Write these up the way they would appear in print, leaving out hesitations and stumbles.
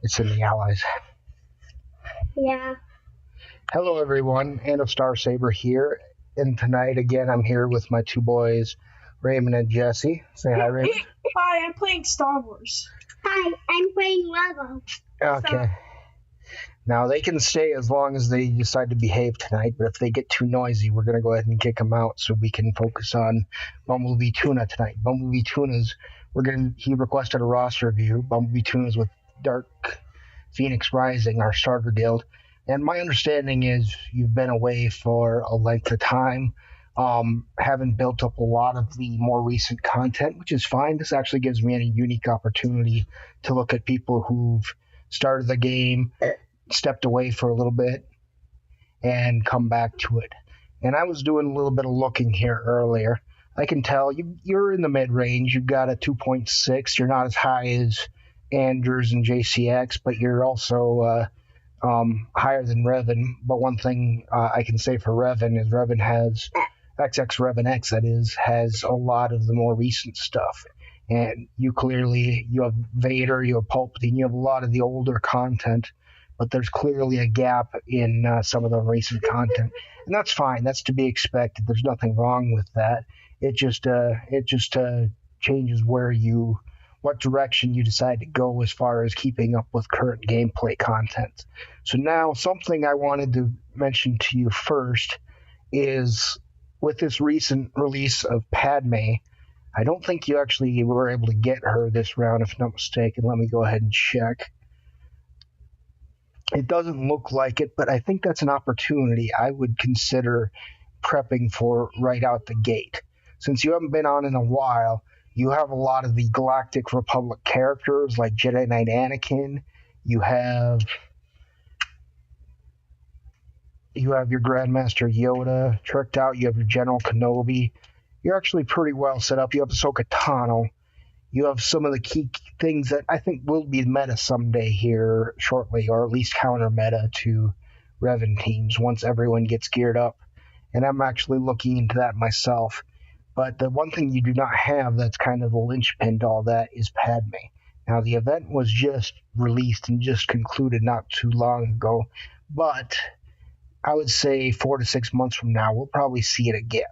It's in the Allies. Yeah. Hello, everyone. Ando Star Saber here. And tonight, again, I'm here with my two boys, Raymond and Jesse. Say hi, Raymond. Hi, I'm playing Star Wars. Hi, I'm playing Lego. Okay. Now, they can stay as long as they decide to behave tonight, but if they get too noisy, we're going to go ahead and kick them out so we can focus on Bumblebee Tuna tonight. Bumblebee Tuna's, he requested a roster review. Bumblebee Tuna's with Dark Phoenix Rising, our starter guild. And my understanding is you've been away for a length of time, haven't built up a lot of the more recent content, which is fine. This actually gives me a unique opportunity to look at people who've started the game, stepped away for a little bit, and come back to it. And I was doing a little bit of looking here earlier. I can tell you're in the mid-range. You've got a 2.6. You're not as high as Andrews and JCX, but you're also higher than Revan. But one thing I can say for Revan is Revan has XX Revan X, that is, has a lot of the more recent stuff. And you have Vader, you have Palpatine, you have a lot of the older content, but there's clearly a gap in some of the recent content. And that's fine. That's to be expected. There's nothing wrong with that. It just changes what direction you decide to go as far as keeping up with current gameplay content. So now, something I wanted to mention to you first is with this recent release of Padme, I don't think you actually were able to get her this round, if I'm not mistaken. Let me go ahead and check. It doesn't look like it, but I think that's an opportunity I would consider prepping for right out the gate. Since you haven't been on in a while, you have a lot of the Galactic Republic characters like Jedi Knight Anakin. You have your Grandmaster Yoda tricked out. You have your General Kenobi. You're actually pretty well set up. You have Ahsoka Tano. You have some of the key things that I think will be meta someday here shortly, or at least counter meta to Revan teams once everyone gets geared up. And I'm actually looking into that myself. But the one thing you do not have that's kind of the linchpin to all that is Padme. Now, the event was just released and just concluded not too long ago, but I would say 4 to 6 months from now, we'll probably see it again.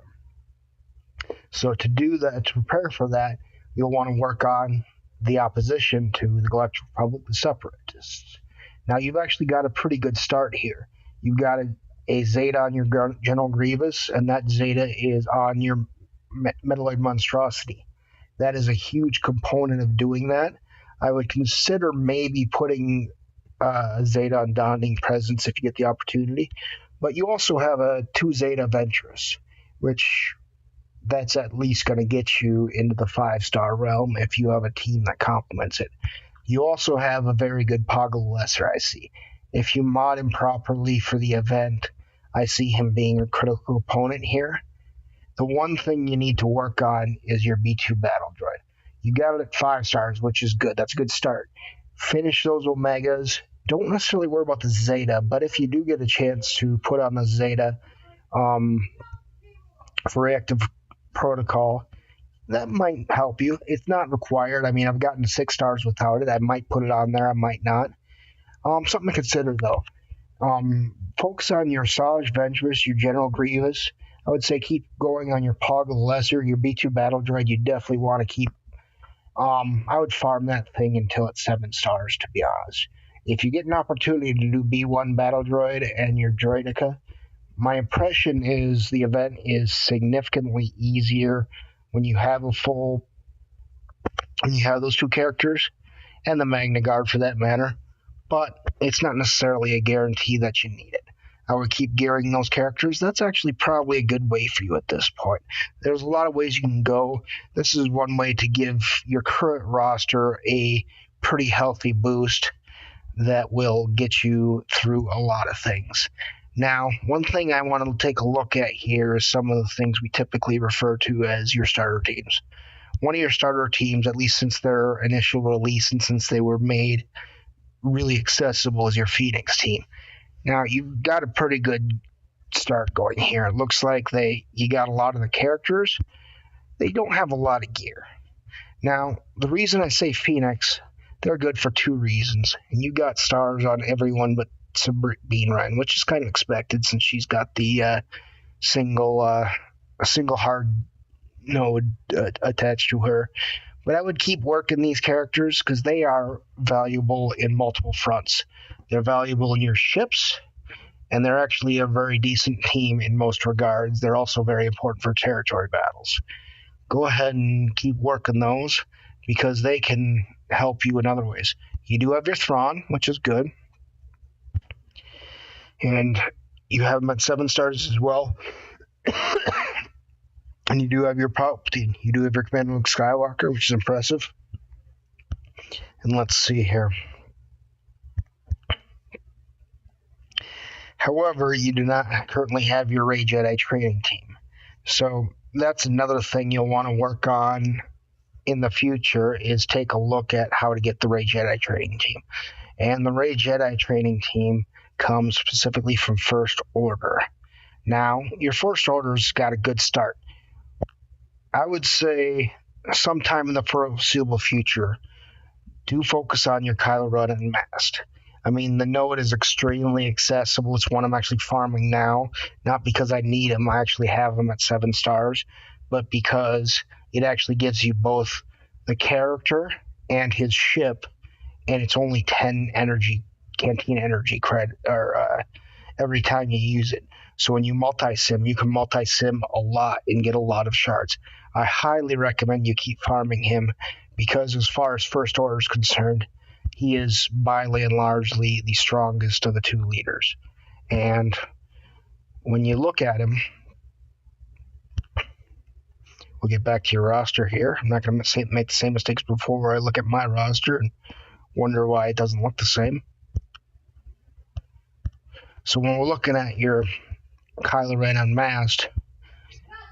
So to do that, to prepare for that, you'll want to work on the opposition to the Galactic Republic, the Separatists. Now, you've actually got a pretty good start here. You've got a Zeta on your General Grievous, and that Zeta is on your Metalloid Monstrosity. That is a huge component of doing that. I would consider maybe putting Zeta on Daunting Presence if you get the opportunity. But you also have a 2 Zeta Ventress, which that's at least going to get you into the 5-star realm if you have a team that complements it. You also have a very good Poggle Lesser, I see. If you mod him properly for the event, I see him being a critical opponent here. The one thing you need to work on is your B2 Battle Droid. You got it at 5 stars, which is good. That's a good start. Finish those Omegas. Don't necessarily worry about the Zeta, but if you do get a chance to put on the Zeta for reactive protocol, that might help you. It's not required. I mean, I've gotten 6 stars without it. I might put it on there. I might not. Something to consider, though. Focus on your Asajj Ventress, your General Grievous. I would say keep going on your Poggle Lesser, your B2 Battle Droid. You definitely want to keep. I would farm that thing until it's 7 stars, to be honest. If you get an opportunity to do B1 Battle Droid and your Droidica, my impression is the event is significantly easier when you have those 2 characters, and the Magna Guard for that matter. But it's not necessarily a guarantee that you need it. I would keep gearing those characters. That's actually probably a good way for you at this point. There's a lot of ways you can go. This is one way to give your current roster a pretty healthy boost that will get you through a lot of things. Now, one thing I want to take a look at here is some of the things we typically refer to as your starter teams. One of your starter teams, at least since their initial release and since they were made really accessible, is your Phoenix team. Now, you've got a pretty good start going here. It looks like you got a lot of the characters. They don't have a lot of gear. Now, the reason I say Phoenix, they're good for two reasons. And you got stars on everyone but Sabine Wren, which is kind of expected since she's got the single hard node attached to her. But I would keep working these characters because they are valuable in multiple fronts. They're valuable in your ships, and they're actually a very decent team in most regards. They're also very important for territory battles. Go ahead and keep working those because they can help you in other ways. You do have your Thrawn, which is good. And you have them at 7 stars as well. And you do have your Palpatine. You do have your Commander Luke Skywalker, which is impressive. And let's see here. However, you do not currently have your Rey Jedi training team. So that's another thing you'll want to work on in the future is take a look at how to get the Rey Jedi training team. And the Rey Jedi training team comes specifically from First Order. Now, your First Order's got a good start. I would say sometime in the foreseeable future, do focus on your Kylo Ren Unmasked. I mean, the node is extremely accessible. It's one I'm actually farming now, not because I need him. I actually have him at 7 stars, but because it actually gives you both the character and his ship, and it's only 10 energy, canteen energy credit, or every time you use it. So when you multi-sim, you can multi-sim a lot and get a lot of shards. I highly recommend you keep farming him because as far as First Order is concerned, he is by and largely the strongest of the 2 leaders. And when you look at him, we'll get back to your roster here. I'm not going to make the same mistakes before where I look at my roster and wonder why it doesn't look the same. So when we're looking at your Kylo Ren Unmasked,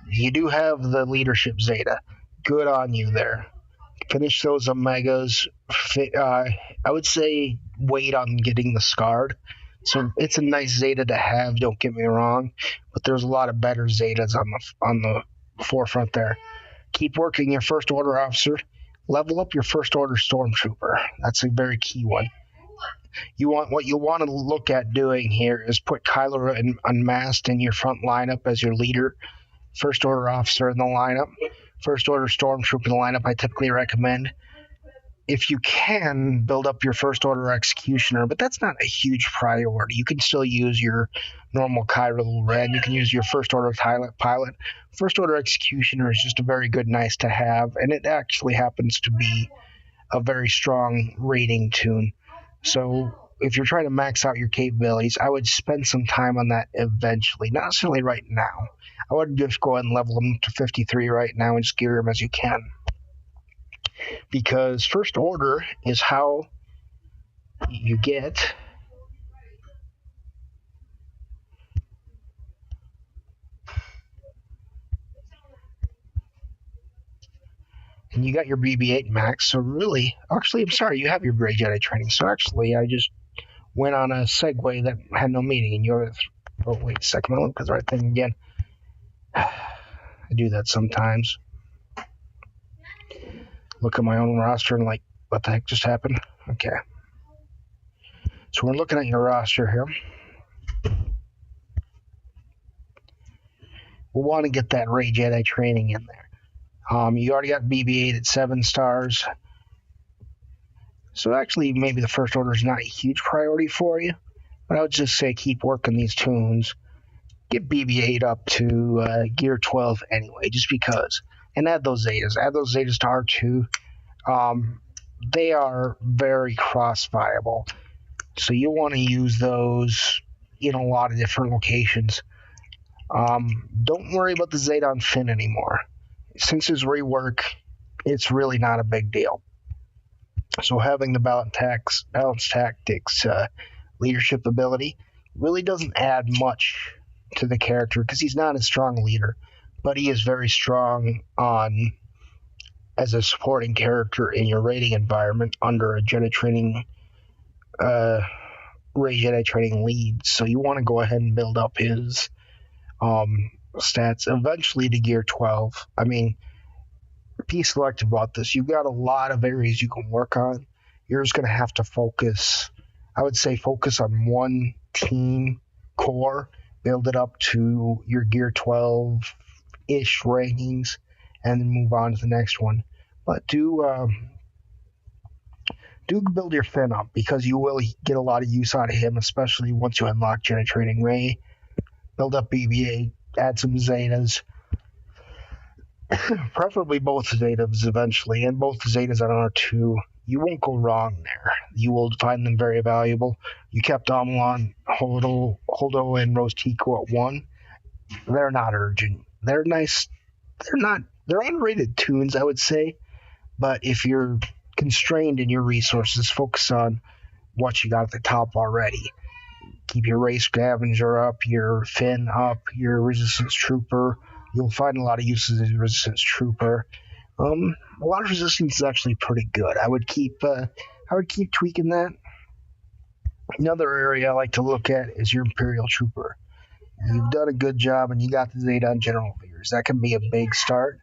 you do have the leadership Zeta. Good on you there. Finish those Omegas. I would say wait on getting the Scarred. So it's a nice Zeta to have, don't get me wrong, but there's a lot of better Zetas on the forefront there. Keep working your First Order officer. Level up your First Order Stormtrooper. That's a very key one. What you want to look at doing here is put Kylo Ren Unmasked in your front lineup as your leader. First Order officer in the lineup. First Order Stormtrooper in the lineup I typically recommend. If you can, build up your First Order Executioner, but that's not a huge priority. You can still use your normal Kylo Ren. You can use your First Order pilot. First Order Executioner is just a very good, nice to have, and it actually happens to be a very strong rating tune. So if you're trying to max out your capabilities, I would spend some time on that eventually, not necessarily right now. I would just go ahead and level them to 53 right now and just gear them as you can. Because First Order is how you get and you got your BB-8 max, so really, actually, I'm sorry, you have your Grey Jedi training, so actually, I just went on a segue that had no meaning, and you're, oh, wait a second, I'm going to look at the right thing again. I do that sometimes. Look at my own roster and like, what the heck just happened? Okay. So we're looking at your roster here. We'll want to get that Rey Jedi training in there. You already got BB-8 at 7 stars. So actually, maybe the First Order is not a huge priority for you. But I would just say keep working these tunes. Get BB-8 up to Gear 12 anyway, just because. And add those Zetas. Add those Zetas to R2. They are very cross-viable. So you want to use those in a lot of different locations. Don't worry about the Zeta on Finn anymore. Since his rework, it's really not a big deal. So having the balance tactics leadership ability really doesn't add much to the character because he's not a strong leader, but he is very strong as a supporting character in your raiding environment under a Jedi training Rey Jedi training lead. So you want to go ahead and build up his stats eventually to Gear 12. I mean, be selective about this. You've got a lot of areas you can work on. you're just going to have to focus. I would say focus on one team core, build it up to your Gear 12-ish rankings, and then move on to the next one. But do build your Finn up, because you will get a lot of use out of him, especially once you unlock Penetrating Ray. Build up BB-8, add some Zetas, preferably both Zetas eventually, and both Zetas on R2. You won't go wrong there. You will find them very valuable. You kept Amalon, Holdo, and Rose Tico at 1. They're not urgent. They're nice. They're underrated tunes, I would say. But if you're constrained in your resources, focus on what you got at the top already. Keep your Ray Scavenger up, your Finn up, your Resistance Trooper. You'll find a lot of uses in Resistance Trooper. A lot of resistance is actually pretty good. I would keep tweaking that. Another area I like to look at is your Imperial Trooper. You've done a good job, and you got the Zeta on General Veers. That can be a big start.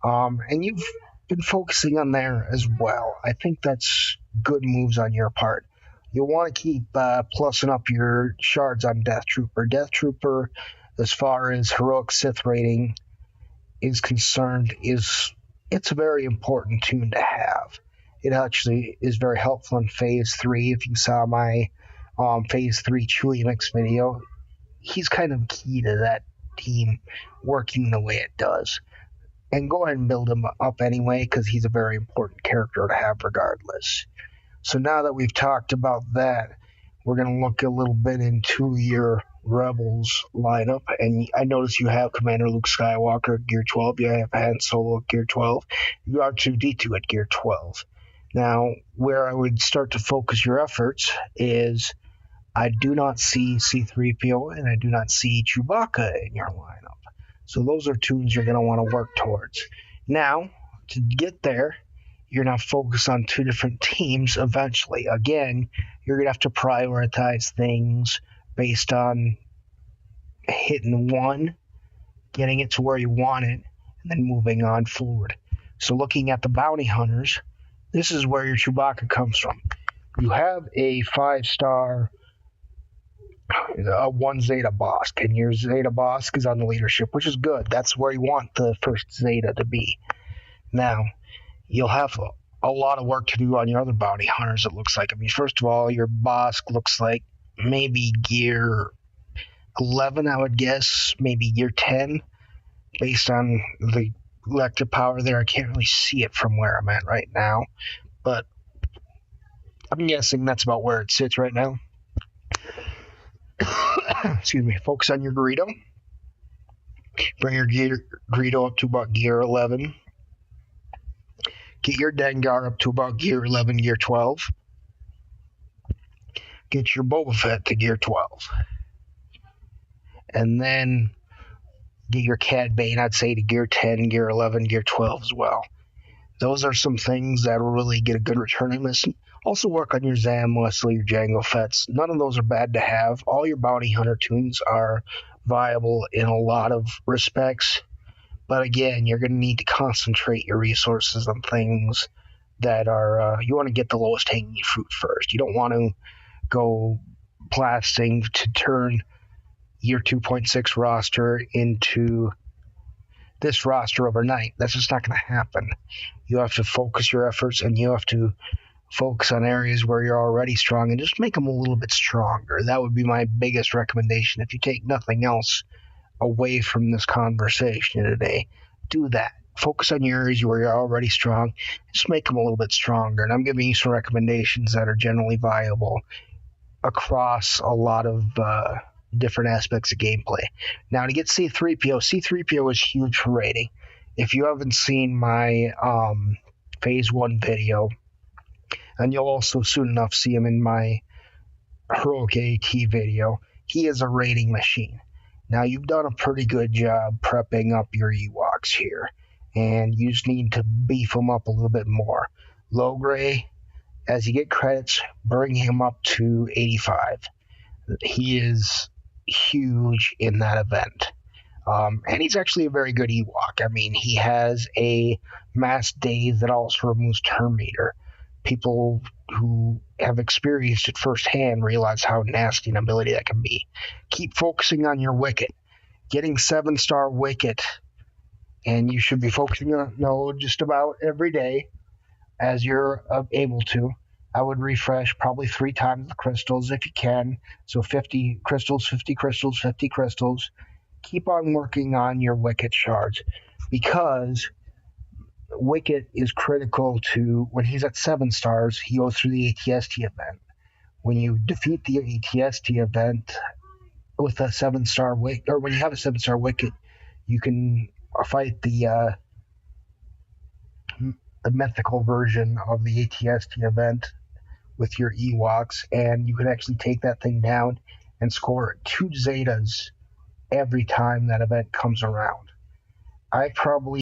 And you've been focusing on there as well. I think that's good moves on your part. You'll want to keep plussing up your shards on Death Trooper. Death Trooper, as far as heroic Sith rating is concerned, it's a very important tune to have. It actually is very helpful in Phase 3. If you saw my Phase 3 Chewie Mix video, he's kind of key to that team working the way it does. And go ahead and build him up anyway, because he's a very important character to have regardless. So now that we've talked about that, we're going to look a little bit into your Rebels lineup. And I notice you have Commander Luke Skywalker at Gear 12. You have Han Solo at Gear 12. You have R2-D2 at Gear 12. Now, where I would start to focus your efforts is I do not see C-3PO and I do not see Chewbacca in your lineup. So those are tunes you're going to want to work towards. Now, to get there, you're going to focus on 2 different teams eventually. Again, you're going to have to prioritize things based on hitting one, getting it to where you want it, and then moving on forward. So looking at the bounty hunters, this is where your Chewbacca comes from. You have a 5-star, a 1 Zeta Bosk, and your Zeta Bosk is on the leadership, which is good. That's where you want the first Zeta to be. Now, you'll have a lot of work to do on your other bounty hunters, it looks like. I mean, first of all, your Bosk looks like maybe Gear 11, I would guess, maybe Gear 10, based on the electric power there. I can't really see it from where I'm at right now, but I'm guessing that's about where it sits right now. Excuse me. Focus on your Greedo. Bring your Greedo up to about Gear 11. Get your Dengar up to about Gear 11, Gear 12. Get your Boba Fett to Gear 12. And then get your Cad Bane, I'd say, to Gear 10, Gear 11, Gear 12 as well. Those are some things that will really get a good return on this. Also work on your Zam Wesley, your Jango Fett's. None of those are bad to have. All your bounty hunter tunes are viable in a lot of respects. But again, you're going to need to concentrate your resources on things that are, you want to get the lowest hanging fruit first. You don't want to go blasting to turn your 2.6 roster into this roster overnight. That's just not going to happen. You have to focus your efforts, and you have to focus on areas where you're already strong and just make them a little bit stronger. That would be my biggest recommendation. If you take nothing else away from this conversation today, do that. Focus on your areas where you're already strong. Just make them a little bit stronger. And I'm giving you some recommendations that are generally viable across a lot of different aspects of gameplay. Now, to get C-3PO is huge for rating. If you haven't seen my Phase 1 video, and you'll also soon enough see him in my Heroic AT video, he is a rating machine. Now, you've done a pretty good job prepping up your Ewoks here, and you just need to beef them up a little bit more. Logray, as you get credits, bring him up to 85. He is huge in that event. And he's actually a very good Ewok. I mean, he has a mass daze that also removes turn meter. People who have experienced it firsthand realize how nasty an ability that can be. Keep focusing on your wicket. Getting 7-star wicket, and you should be focusing on it just about every day as you're able to. I would refresh probably 3 times the crystals if you can. So 50 crystals, 50 crystals, 50 crystals. Keep on working on your wicket shards because wicket is critical to when he's at 7 stars, he goes through the ATST event. When you defeat the ATST event with a 7-star wicket, or when you have a 7-star wicket, you can fight the mythical version of the ATST event with your Ewoks, and you can actually take that thing down and score 2 Zetas every time that event comes around. I probably